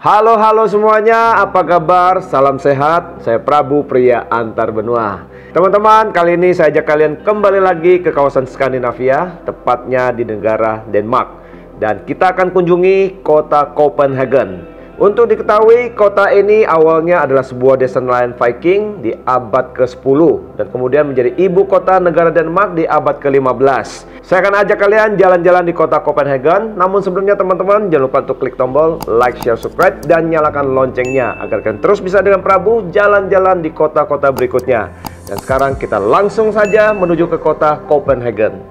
Halo semuanya, apa kabar? Salam sehat, saya Prabu, pria antar benua. Teman-teman, kali ini saya ajak kalian kembali lagi ke kawasan Skandinavia, tepatnya di negara Denmark. Dan kita akan kunjungi kota Copenhagen. Untuk diketahui, kota ini awalnya adalah sebuah desa nelayan Viking di abad ke-10 dan kemudian menjadi ibu kota negara Denmark di abad ke-15. Saya akan ajak kalian jalan-jalan di kota Copenhagen. Namun sebelumnya teman-teman, jangan lupa untuk klik tombol like, share, subscribe, dan nyalakan loncengnya agar kalian terus bisa dengan Prabu jalan-jalan di kota-kota berikutnya. Dan sekarang kita langsung saja menuju ke kota Copenhagen.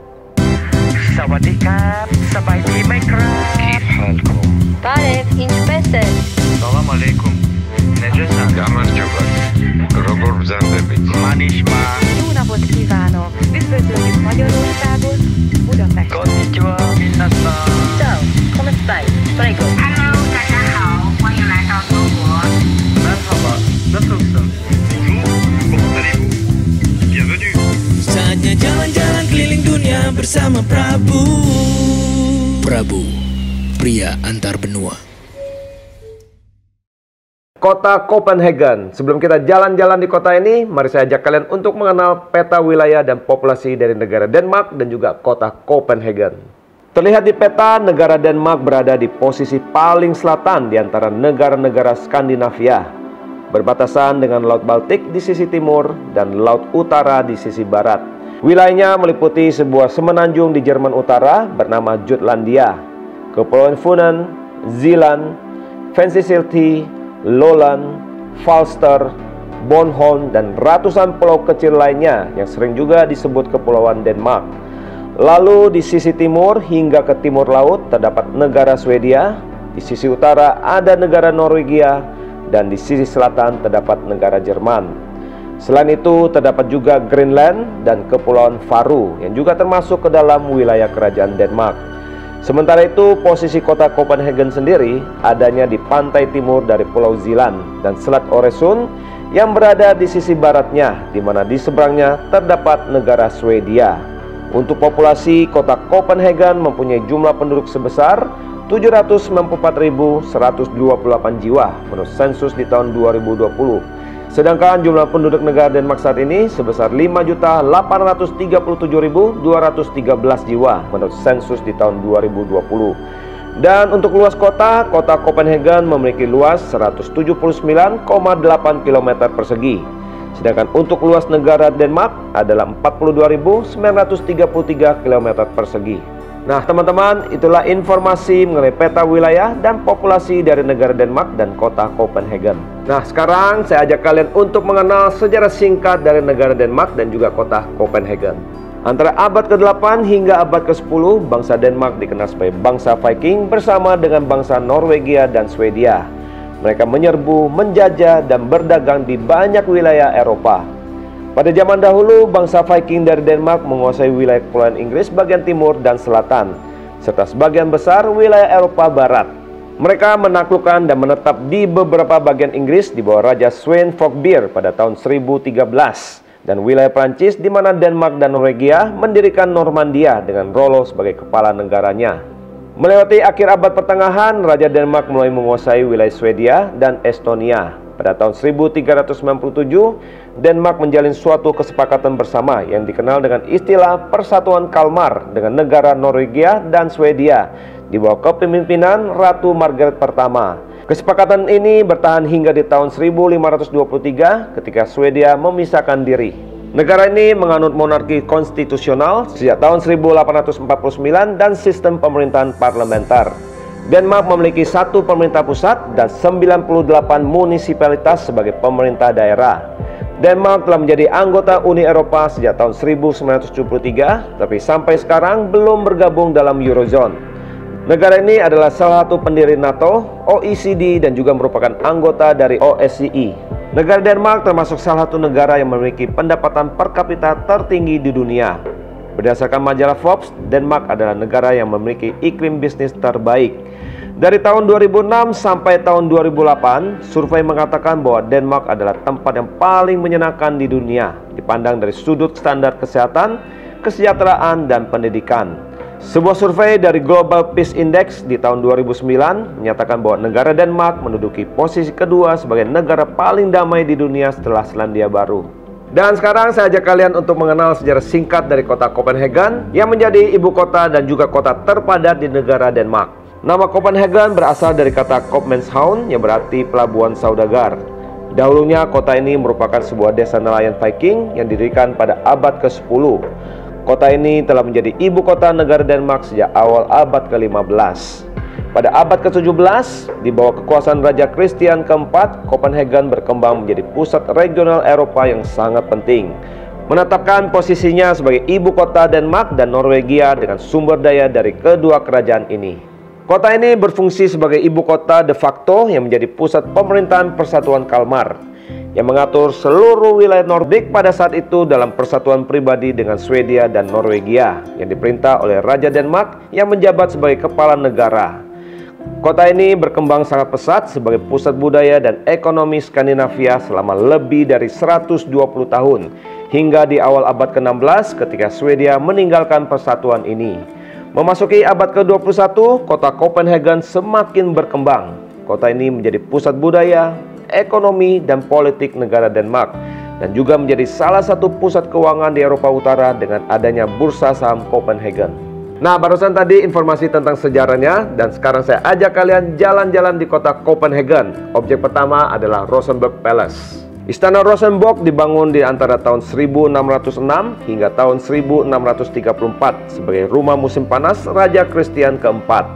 สวัสดีครับสบายดีไหมครับ كيف حالكم Tarek, inspector. السلام عليكم نجسا Gamar Csapat, Rogor Zendebit. Manisma Jó napot kívánok! Üdvözöljük Magyarországot, Budapest. Konnichiwa minasan Ciao, come stai? Prego. Hello， 大家好，欢迎来到中国。 Merhaba nasılsın Bonjour, comment allez-vous? Bienvenue. Saatnya jalan-jalan keliling dunia bersama Prabu. Prabu, pria antar benua. Kota Copenhagen. Sebelum kita jalan-jalan di kota ini, mari saya ajak kalian untuk mengenal peta wilayah dan populasi dari negara Denmark dan juga kota Copenhagen. Terlihat di peta, negara Denmark berada di posisi paling selatan di antara negara-negara Skandinavia, berbatasan dengan Laut Baltik di sisi timur dan Laut Utara di sisi barat. Wilayahnya meliputi sebuah semenanjung di Jerman Utara bernama Jutlandia, Kepulauan Funen, Zeeland, Vendsyssel, Lolland, Falster, Bornholm, dan ratusan pulau kecil lainnya yang sering juga disebut Kepulauan Denmark. Lalu di sisi timur hingga ke timur laut terdapat negara Swedia, di sisi utara ada negara Norwegia, dan di sisi selatan terdapat negara Jerman. Selain itu terdapat juga Greenland dan Kepulauan Faroe yang juga termasuk ke dalam wilayah kerajaan Denmark. Sementara itu, posisi kota Copenhagen sendiri adanya di pantai timur dari Pulau Zeeland dan Selat Øresund yang berada di sisi baratnya, di mana di seberangnya terdapat negara Swedia. Untuk populasi, kota Copenhagen mempunyai jumlah penduduk sebesar 794.128 jiwa menurut sensus di tahun 2020. Sedangkan jumlah penduduk negara Denmark saat ini sebesar 5.837.213 jiwa menurut sensus di tahun 2020. Dan untuk luas kota Copenhagen memiliki luas 179,8 km persegi. Sedangkan untuk luas negara Denmark adalah 42.933 km persegi. Nah teman-teman, itulah informasi mengenai peta wilayah dan populasi dari negara Denmark dan kota Copenhagen. Nah sekarang saya ajak kalian untuk mengenal sejarah singkat dari negara Denmark dan juga kota Copenhagen. Antara abad ke-8 hingga abad ke-10, bangsa Denmark dikenal sebagai bangsa Viking bersama dengan bangsa Norwegia dan Swedia. Mereka menyerbu, menjajah, dan berdagang di banyak wilayah Eropa. Pada zaman dahulu, bangsa Viking dari Denmark menguasai wilayah Kepulauan Inggris bagian timur dan selatan, serta sebagian besar wilayah Eropa Barat. Mereka menaklukkan dan menetap di beberapa bagian Inggris di bawah Raja Sweyn Forkbeer pada tahun 1013, dan wilayah Prancis di mana Denmark dan Norwegia mendirikan Normandia dengan Rollo sebagai kepala negaranya. Melewati akhir abad pertengahan, Raja Denmark mulai menguasai wilayah Swedia dan Estonia. Pada tahun 1397, Denmark menjalin suatu kesepakatan bersama yang dikenal dengan istilah Persatuan Kalmar dengan negara Norwegia dan Swedia di bawah kepemimpinan Ratu Margaret pertama. Kesepakatan ini bertahan hingga di tahun 1523 ketika Swedia memisahkan diri. Negara ini menganut monarki konstitusional sejak tahun 1849 dan sistem pemerintahan parlementer. Denmark memiliki satu pemerintah pusat dan 98 munisipalitas sebagai pemerintah daerah. Denmark telah menjadi anggota Uni Eropa sejak tahun 1973, tapi sampai sekarang belum bergabung dalam Eurozone. Negara ini adalah salah satu pendiri NATO, OECD, dan juga merupakan anggota dari OSCE. Negara Denmark termasuk salah satu negara yang memiliki pendapatan per kapita tertinggi di dunia. Berdasarkan majalah Forbes, Denmark adalah negara yang memiliki iklim bisnis terbaik. Dari tahun 2006 sampai tahun 2008, survei mengatakan bahwa Denmark adalah tempat yang paling menyenangkan di dunia, dipandang dari sudut standar kesehatan, kesejahteraan, dan pendidikan. Sebuah survei dari Global Peace Index di tahun 2009 menyatakan bahwa negara Denmark menduduki posisi kedua sebagai negara paling damai di dunia setelah Selandia Baru. Dan sekarang saya ajak kalian untuk mengenal sejarah singkat dari kota Copenhagen yang menjadi ibu kota dan juga kota terpadat di negara Denmark. Nama Copenhagen berasal dari kata Koopmanshavn yang berarti pelabuhan saudagar. Dahulunya kota ini merupakan sebuah desa nelayan Viking yang didirikan pada abad ke-10. Kota ini telah menjadi ibu kota negara Denmark sejak awal abad ke-15. Pada abad ke-17, di bawah kekuasaan Raja Christian keempat, Copenhagen berkembang menjadi pusat regional Eropa yang sangat penting, menetapkan posisinya sebagai ibu kota Denmark dan Norwegia dengan sumber daya dari kedua kerajaan ini. Kota ini berfungsi sebagai ibu kota de facto yang menjadi pusat pemerintahan Persatuan Kalmar, yang mengatur seluruh wilayah Nordik pada saat itu dalam persatuan pribadi dengan Swedia dan Norwegia, yang diperintah oleh Raja Denmark yang menjabat sebagai kepala negara. Kota ini berkembang sangat pesat sebagai pusat budaya dan ekonomi Skandinavia selama lebih dari 120 tahun, hingga di awal abad ke-16 ketika Swedia meninggalkan persatuan ini. Memasuki abad ke-21, kota Copenhagen semakin berkembang. Kota ini menjadi pusat budaya, ekonomi, dan politik negara Denmark, dan juga menjadi salah satu pusat keuangan di Eropa Utara dengan adanya bursa saham Copenhagen. Nah, barusan tadi informasi tentang sejarahnya, dan sekarang saya ajak kalian jalan-jalan di kota Copenhagen. Objek pertama adalah Rosenborg Palace. Istana Rosenborg dibangun di antara tahun 1606 hingga tahun 1634 sebagai rumah musim panas Raja Christian keempat.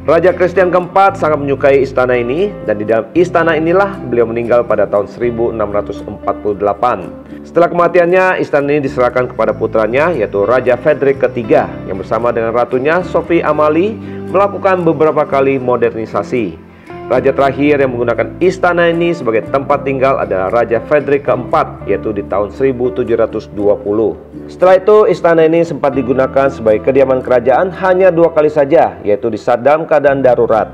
Raja Christian keempat sangat menyukai istana ini, dan di dalam istana inilah beliau meninggal pada tahun 1648. Setelah kematiannya, istana ini diserahkan kepada putranya, yaitu Raja Frederick ketiga, yang bersama dengan ratunya Sophie Amalie melakukan beberapa kali modernisasi. Raja terakhir yang menggunakan istana ini sebagai tempat tinggal adalah Raja Frederick keempat, yaitu di tahun 1720. Setelah itu, istana ini sempat digunakan sebagai kediaman kerajaan hanya 2 kali saja, yaitu di saat dalam keadaan darurat.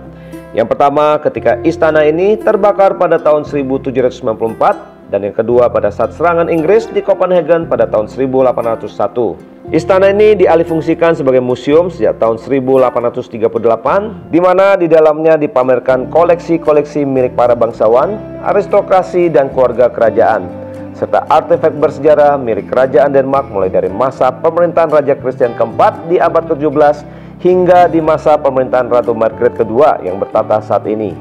Yang pertama ketika istana ini terbakar pada tahun 1794, dan yang kedua pada saat serangan Inggris di Copenhagen pada tahun 1801. Istana ini dialihfungsikan sebagai museum sejak tahun 1838, di mana di dalamnya dipamerkan koleksi-koleksi milik para bangsawan, aristokrasi, dan keluarga kerajaan, serta artefak bersejarah milik kerajaan Denmark mulai dari masa pemerintahan Raja Christian keempat di abad ke-17 hingga di masa pemerintahan Ratu Margaret kedua yang bertata saat ini.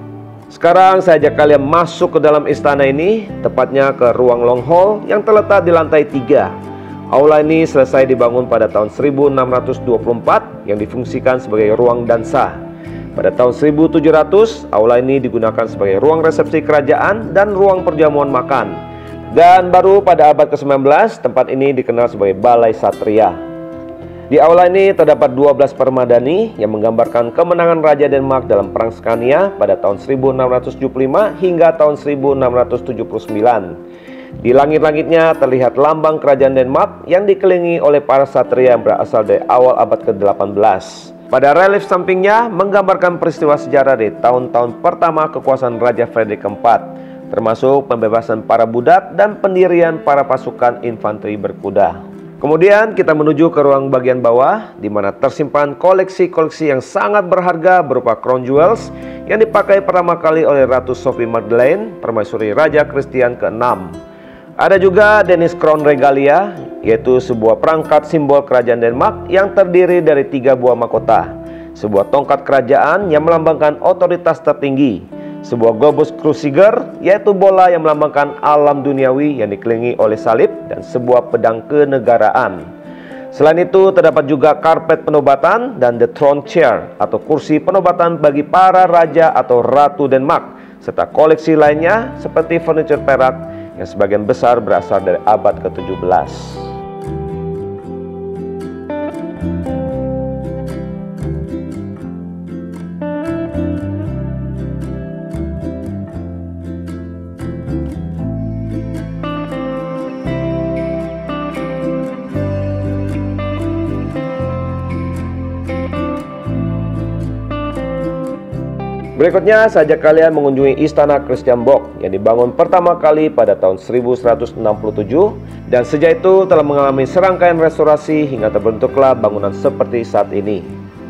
Sekarang saya ajak kalian masuk ke dalam istana ini, tepatnya ke ruang Long Hall yang terletak di lantai 3. Aula ini selesai dibangun pada tahun 1624 yang difungsikan sebagai ruang dansa. Pada tahun 1700, aula ini digunakan sebagai ruang resepsi kerajaan dan ruang perjamuan makan. Dan baru pada abad ke-19, tempat ini dikenal sebagai Balai Satria. Di aula ini terdapat 12 permadani yang menggambarkan kemenangan Raja Denmark dalam Perang Scania pada tahun 1675 hingga tahun 1679. Di langit-langitnya terlihat lambang kerajaan Denmark yang dikelilingi oleh para satria yang berasal dari awal abad ke-18. Pada relief sampingnya menggambarkan peristiwa sejarah di tahun-tahun pertama kekuasaan Raja Frederick keempat, termasuk pembebasan para budak dan pendirian para pasukan infanteri berkuda. Kemudian kita menuju ke ruang bagian bawah, di mana tersimpan koleksi-koleksi yang sangat berharga berupa crown jewels yang dipakai pertama kali oleh Ratu Sophie Madeleine, permaisuri Raja Christian ke-6. Ada juga Danish Crown Regalia, yaitu sebuah perangkat simbol kerajaan Denmark yang terdiri dari 3 buah mahkota, sebuah tongkat kerajaan yang melambangkan otoritas tertinggi, sebuah globus cruciger, yaitu bola yang melambangkan alam duniawi yang dikelilingi oleh salib, dan sebuah pedang kenegaraan. Selain itu terdapat juga karpet penobatan dan the throne chair atau kursi penobatan bagi para raja atau ratu Denmark, serta koleksi lainnya seperti furniture perak yang sebagian besar berasal dari abad ke-17. Berikutnya saya ajak kalian mengunjungi Istana Christiansborg yang dibangun pertama kali pada tahun 1167 dan sejak itu telah mengalami serangkaian restorasi hingga terbentuklah bangunan seperti saat ini.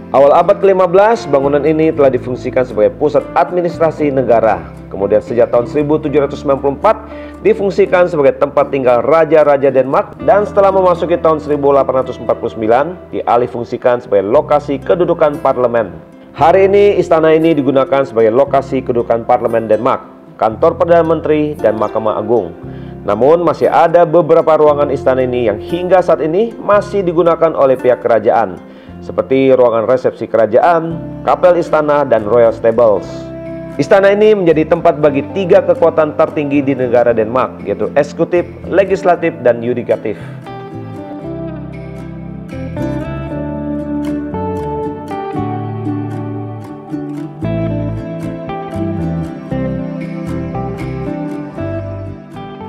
Awal abad ke-15 bangunan ini telah difungsikan sebagai pusat administrasi negara. Kemudian sejak tahun 1794 difungsikan sebagai tempat tinggal raja-raja Denmark dan setelah memasuki tahun 1849 dialihfungsikan sebagai lokasi kedudukan parlemen. Hari ini istana ini digunakan sebagai lokasi kedudukan parlemen Denmark, kantor Perdana Menteri dan Mahkamah Agung. Namun masih ada beberapa ruangan istana ini yang hingga saat ini masih digunakan oleh pihak kerajaan, seperti ruangan resepsi kerajaan, kapel istana, dan royal stables. Istana ini menjadi tempat bagi 3 kekuatan tertinggi di negara Denmark, yaitu eksekutif, legislatif, dan yudikatif.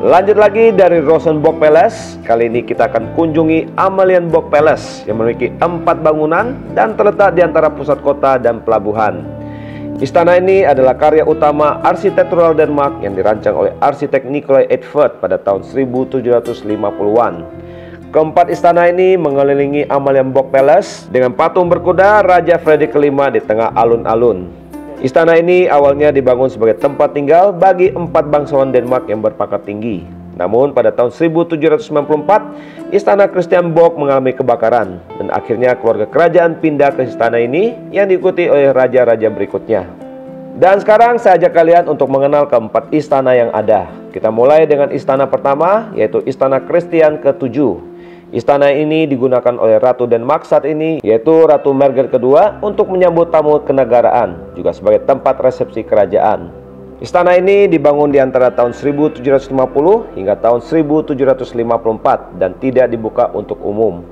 Lanjut lagi dari Rosenborg Palace, kali ini kita akan kunjungi Amalienborg Palace yang memiliki 4 bangunan dan terletak di antara pusat kota dan pelabuhan. Istana ini adalah karya utama arsitektural Denmark yang dirancang oleh arsitek Nicolai Edsvard pada tahun 1750-an. Keempat istana ini mengelilingi Amalienborg Palace dengan patung berkuda Raja Fredrik V di tengah alun-alun. Istana ini awalnya dibangun sebagai tempat tinggal bagi 4 bangsawan Denmark yang berpangkat tinggi. Namun pada tahun 1794, Istana Christiansborg mengalami kebakaran dan akhirnya keluarga kerajaan pindah ke istana ini yang diikuti oleh raja-raja berikutnya. Dan sekarang saya ajak kalian untuk mengenal keempat istana yang ada. Kita mulai dengan istana pertama, yaitu Istana Christian ke-7. Istana ini digunakan oleh Ratu Denmark saat ini, yaitu Ratu Margaret II, untuk menyambut tamu kenegaraan, juga sebagai tempat resepsi kerajaan. Istana ini dibangun di antara tahun 1750 hingga tahun 1754 dan tidak dibuka untuk umum.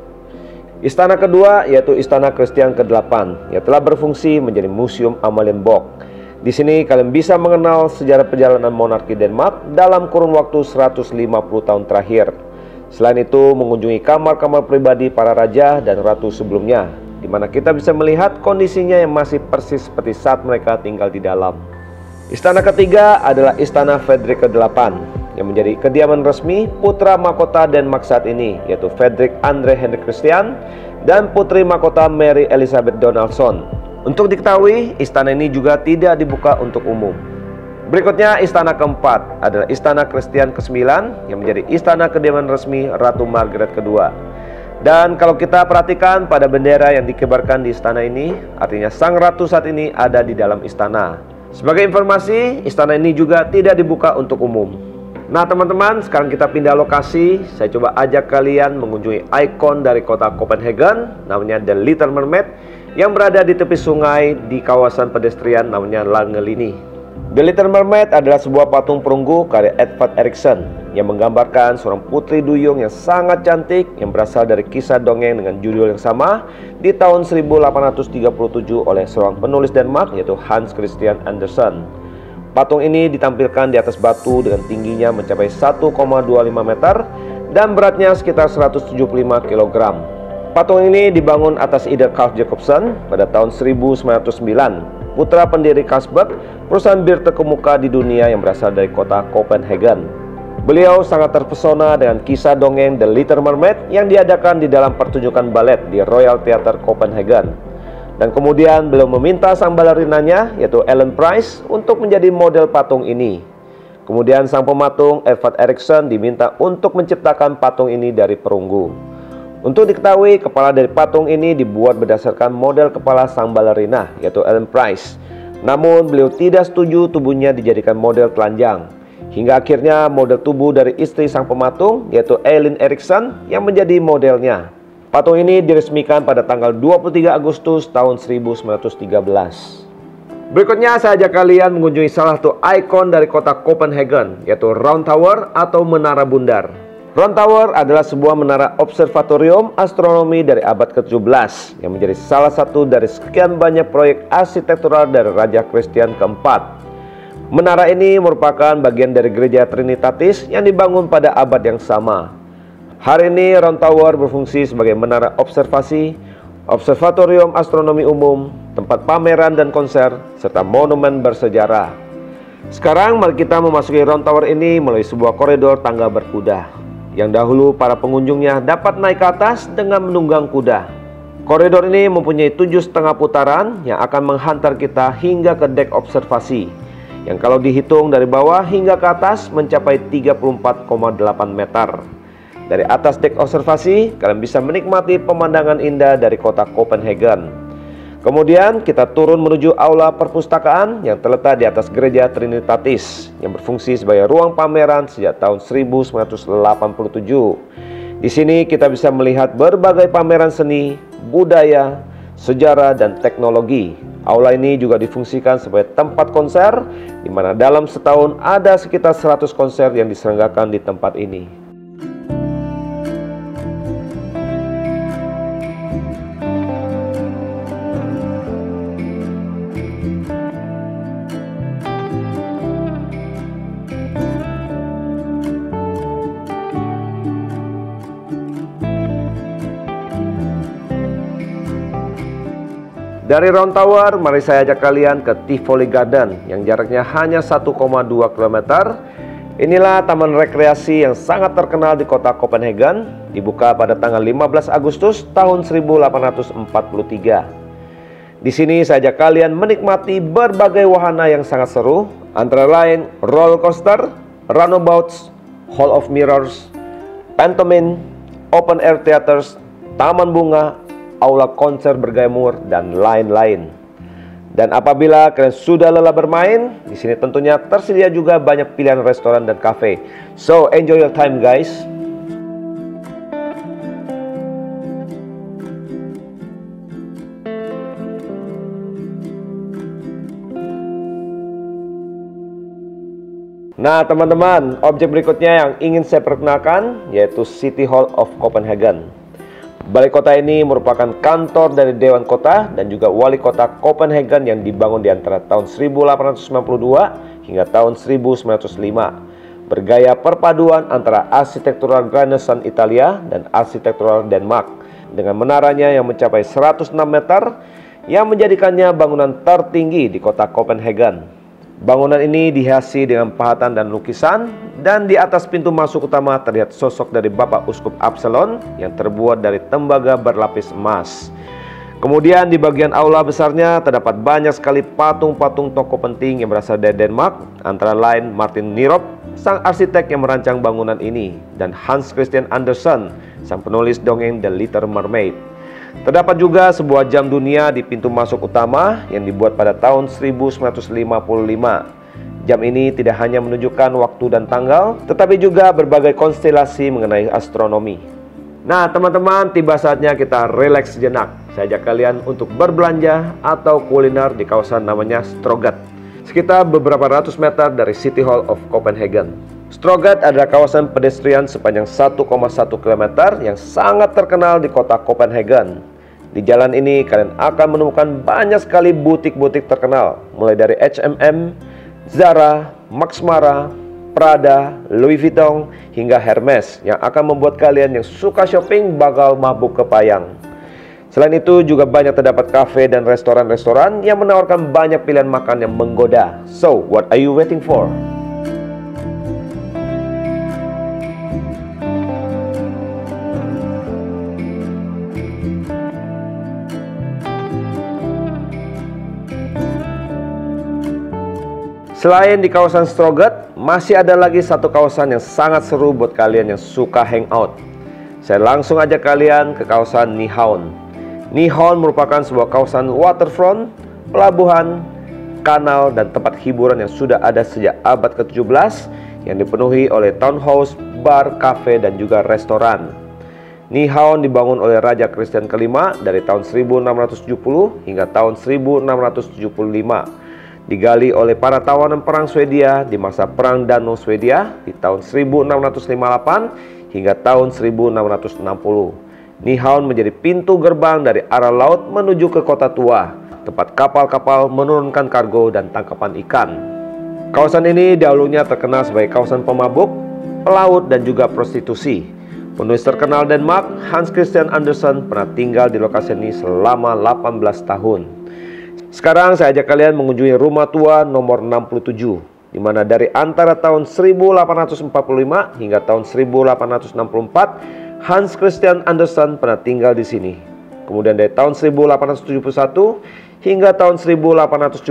Istana kedua yaitu Istana Christian ke-8 yang telah berfungsi menjadi Museum Amalienborg. Di sini kalian bisa mengenal sejarah perjalanan monarki Denmark dalam kurun waktu 150 tahun terakhir. Selain itu, mengunjungi kamar-kamar pribadi para raja dan ratu sebelumnya, di mana kita bisa melihat kondisinya yang masih persis seperti saat mereka tinggal di dalam. Istana ketiga adalah Istana Fredrik ke-8, yang menjadi kediaman resmi putra mahkota Denmark saat ini, yaitu Fredrik Andre Henrik Christian dan putri mahkota Mary Elizabeth Donaldson. Untuk diketahui, istana ini juga tidak dibuka untuk umum. Berikutnya istana keempat adalah Istana Christian ke-9 yang menjadi istana kediaman resmi Ratu Margaret II. Dan kalau kita perhatikan pada bendera yang dikibarkan di istana ini, artinya sang ratu saat ini ada di dalam istana. Sebagai informasi, istana ini juga tidak dibuka untuk umum. Nah teman-teman, sekarang kita pindah lokasi. Saya coba ajak kalian mengunjungi ikon dari kota Copenhagen, namanya The Little Mermaid, yang berada di tepi sungai di kawasan pedestrian namanya Langelini. The Little Mermaid adalah sebuah patung perunggu karya Edvard Eriksson yang menggambarkan seorang putri duyung yang sangat cantik yang berasal dari kisah dongeng dengan judul yang sama di tahun 1837 oleh seorang penulis Denmark yaitu Hans Christian Andersen. Patung ini ditampilkan di atas batu dengan tingginya mencapai 1,25 meter dan beratnya sekitar 175 kg. Patung ini dibangun atas ide Carl Jacobsen pada tahun 1909. Putra pendiri Carlsberg, perusahaan bir terkemuka di dunia yang berasal dari kota Copenhagen. Beliau sangat terpesona dengan kisah dongeng The Little Mermaid yang diadakan di dalam pertunjukan balet di Royal Theatre Copenhagen. Dan kemudian beliau meminta sang balerinanya, yaitu Ellen Price, untuk menjadi model patung ini. Kemudian sang pematung Edvard Eriksson diminta untuk menciptakan patung ini dari perunggu. Untuk diketahui, kepala dari patung ini dibuat berdasarkan model kepala sang balerina, yaitu Ellen Price. Namun beliau tidak setuju tubuhnya dijadikan model telanjang. Hingga akhirnya model tubuh dari istri sang pematung, yaitu Eileen Eriksson, yang menjadi modelnya. Patung ini diresmikan pada tanggal 23 Agustus tahun 1913. Berikutnya saya ajak kalian mengunjungi salah satu ikon dari kota Copenhagen, yaitu Round Tower atau Menara Bundar. Round Tower adalah sebuah menara observatorium astronomi dari abad ke-17 yang menjadi salah satu dari sekian banyak proyek arsitektural dari Raja Christian keempat. Menara ini merupakan bagian dari gereja Trinitatis yang dibangun pada abad yang sama. Hari ini Round Tower berfungsi sebagai menara observasi observatorium astronomi umum, tempat pameran dan konser, serta monumen bersejarah. Sekarang mari kita memasuki Round Tower ini melalui sebuah koridor tangga berkuda, yang dahulu para pengunjungnya dapat naik ke atas dengan menunggang kuda. Koridor ini mempunyai 7,5 putaran yang akan menghantar kita hingga ke dek observasi, yang kalau dihitung dari bawah hingga ke atas mencapai 34,8 meter. Dari atas dek observasi, kalian bisa menikmati pemandangan indah dari kota Copenhagen. Kemudian kita turun menuju aula perpustakaan yang terletak di atas gereja Trinitatis, yang berfungsi sebagai ruang pameran sejak tahun 1987. Di sini kita bisa melihat berbagai pameran seni, budaya, sejarah, dan teknologi. Aula ini juga difungsikan sebagai tempat konser, di mana dalam setahun ada sekitar 100 konser yang diselenggarakan di tempat ini. Dari Round Tower, mari saya ajak kalian ke Tivoli Garden yang jaraknya hanya 1,2 km. Inilah taman rekreasi yang sangat terkenal di kota Copenhagen, dibuka pada tanggal 15 Agustus tahun 1843. Di sini saya ajak kalian menikmati berbagai wahana yang sangat seru, antara lain roller coaster, runabouts, Hall of Mirrors, pantomime, open air theaters, taman bunga, aula konser bergaya mur, dan lain-lain. Dan apabila kalian sudah lelah bermain, di sini tentunya tersedia juga banyak pilihan restoran dan kafe. So enjoy your time, guys. Nah teman-teman, objek berikutnya yang ingin saya perkenalkan yaitu City Hall of Copenhagen. Balai kota ini merupakan kantor dari Dewan Kota dan juga Wali Kota Copenhagen yang dibangun di antara tahun 1892 hingga tahun 1905. Bergaya perpaduan antara arsitektural Renaissance Italia dan arsitektural Denmark, dengan menaranya yang mencapai 106 meter yang menjadikannya bangunan tertinggi di kota Copenhagen. Bangunan ini dihiasi dengan pahatan dan lukisan, dan di atas pintu masuk utama terlihat sosok dari Bapak Uskup Absalon yang terbuat dari tembaga berlapis emas. Kemudian di bagian aula besarnya terdapat banyak sekali patung-patung tokoh penting yang berasal dari Denmark, antara lain Martin Nyrop, sang arsitek yang merancang bangunan ini, dan Hans Christian Andersen, sang penulis dongeng The Little Mermaid. Terdapat juga sebuah jam dunia di pintu masuk utama yang dibuat pada tahun 1955. Jam ini tidak hanya menunjukkan waktu dan tanggal, tetapi juga berbagai konstelasi mengenai astronomi. Nah teman-teman, tiba saatnya kita relax sejenak. Saya ajak kalian untuk berbelanja atau kuliner di kawasan namanya Strogat, sekitar beberapa ratus meter dari City Hall of Copenhagen. Strogat adalah kawasan pedestrian sepanjang 1,1 km yang sangat terkenal di kota Copenhagen. Di jalan ini kalian akan menemukan banyak sekali butik-butik terkenal, mulai dari H&M, Zara, Max Mara, Prada, Louis Vuitton, hingga Hermes yang akan membuat kalian yang suka shopping bakal mabuk kepayang. Selain itu juga banyak terdapat kafe dan restoran-restoran yang menawarkan banyak pilihan makan yang menggoda. So, what are you waiting for? Selain di kawasan Strogat, masih ada lagi satu kawasan yang sangat seru buat kalian yang suka hangout. Saya langsung ajak kalian ke kawasan Nyhavn. Nyhavn merupakan sebuah kawasan waterfront, pelabuhan, kanal, dan tempat hiburan yang sudah ada sejak abad ke-17 yang dipenuhi oleh townhouse, bar, kafe, dan juga restoran. Nyhavn dibangun oleh Raja Christian kelima dari tahun 1670 hingga tahun 1675. Digali oleh para tawanan perang Swedia di masa Perang Danau Swedia di tahun 1658 hingga tahun 1660. Nyhavn menjadi pintu gerbang dari arah laut menuju ke kota tua, tempat kapal-kapal menurunkan kargo dan tangkapan ikan. Kawasan ini dahulunya terkenal sebagai kawasan pemabuk, pelaut, dan juga prostitusi. Penulis terkenal Denmark, Hans Christian Andersen, pernah tinggal di lokasi ini selama 18 tahun. Sekarang saya ajak kalian mengunjungi rumah tua nomor 67, di mana dari antara tahun 1845 hingga tahun 1864, Hans Christian Andersen pernah tinggal di sini. Kemudian dari tahun 1871 hingga tahun 1875,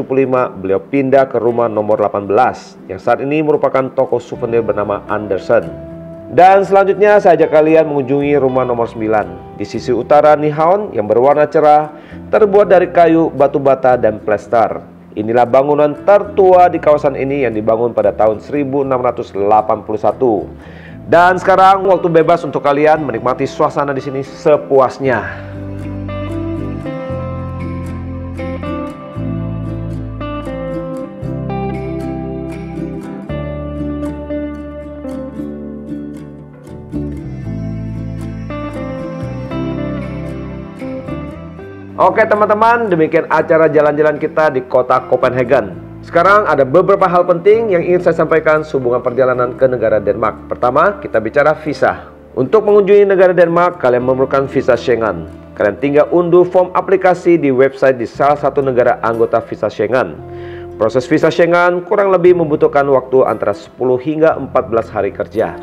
beliau pindah ke rumah nomor 18, yang saat ini merupakan toko souvenir bernama Andersen. Dan selanjutnya saya ajak kalian mengunjungi rumah nomor 9 di sisi utara Nyhavn yang berwarna cerah, terbuat dari kayu, batu bata, dan plester. Inilah bangunan tertua di kawasan ini yang dibangun pada tahun 1681. Dan sekarang waktu bebas untuk kalian menikmati suasana di sini sepuasnya. Oke teman-teman, demikian acara jalan-jalan kita di kota Copenhagen. Sekarang ada beberapa hal penting yang ingin saya sampaikan sehubungan perjalanan ke negara Denmark. Pertama, kita bicara visa. Untuk mengunjungi negara Denmark, kalian memerlukan visa Schengen. Kalian tinggal unduh form aplikasi di website di salah satu negara anggota visa Schengen. Proses visa Schengen kurang lebih membutuhkan waktu antara 10 hingga 14 hari kerja.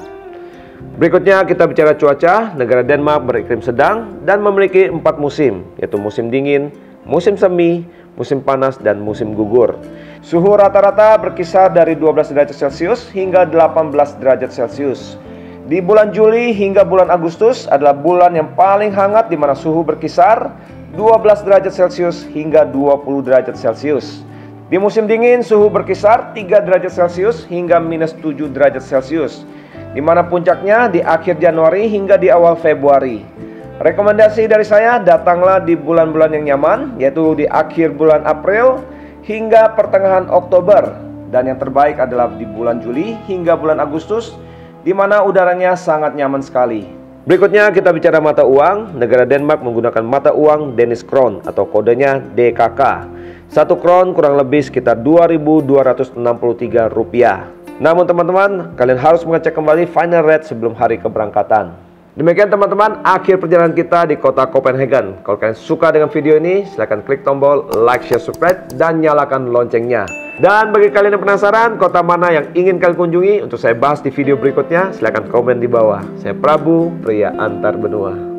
Berikutnya kita bicara cuaca. Negara Denmark beriklim sedang dan memiliki 4 musim, yaitu musim dingin, musim semi, musim panas, dan musim gugur. Suhu rata-rata berkisar dari 12 derajat Celcius hingga 18 derajat Celcius. Di bulan Juli hingga bulan Agustus adalah bulan yang paling hangat, di mana suhu berkisar 12 derajat Celcius hingga 20 derajat Celcius. Di musim dingin suhu berkisar 3 derajat Celcius hingga minus 7 derajat Celcius, di mana puncaknya di akhir Januari hingga di awal Februari. Rekomendasi dari saya, datanglah di bulan-bulan yang nyaman, yaitu di akhir bulan April hingga pertengahan Oktober. Dan yang terbaik adalah di bulan Juli hingga bulan Agustus, di mana udaranya sangat nyaman sekali. Berikutnya kita bicara mata uang. Negara Denmark menggunakan mata uang Danish Krone atau kodenya DKK. 1 kron kurang lebih sekitar 2.263 rupiah. Namun teman-teman, kalian harus mengecek kembali final rate sebelum hari keberangkatan. Demikian teman-teman, akhir perjalanan kita di kota Copenhagen. Kalau kalian suka dengan video ini, silahkan klik tombol like, share, subscribe, dan nyalakan loncengnya. Dan bagi kalian yang penasaran kota mana yang ingin kalian kunjungi untuk saya bahas di video berikutnya, silahkan komen di bawah. Saya Prabu, pria antar benua.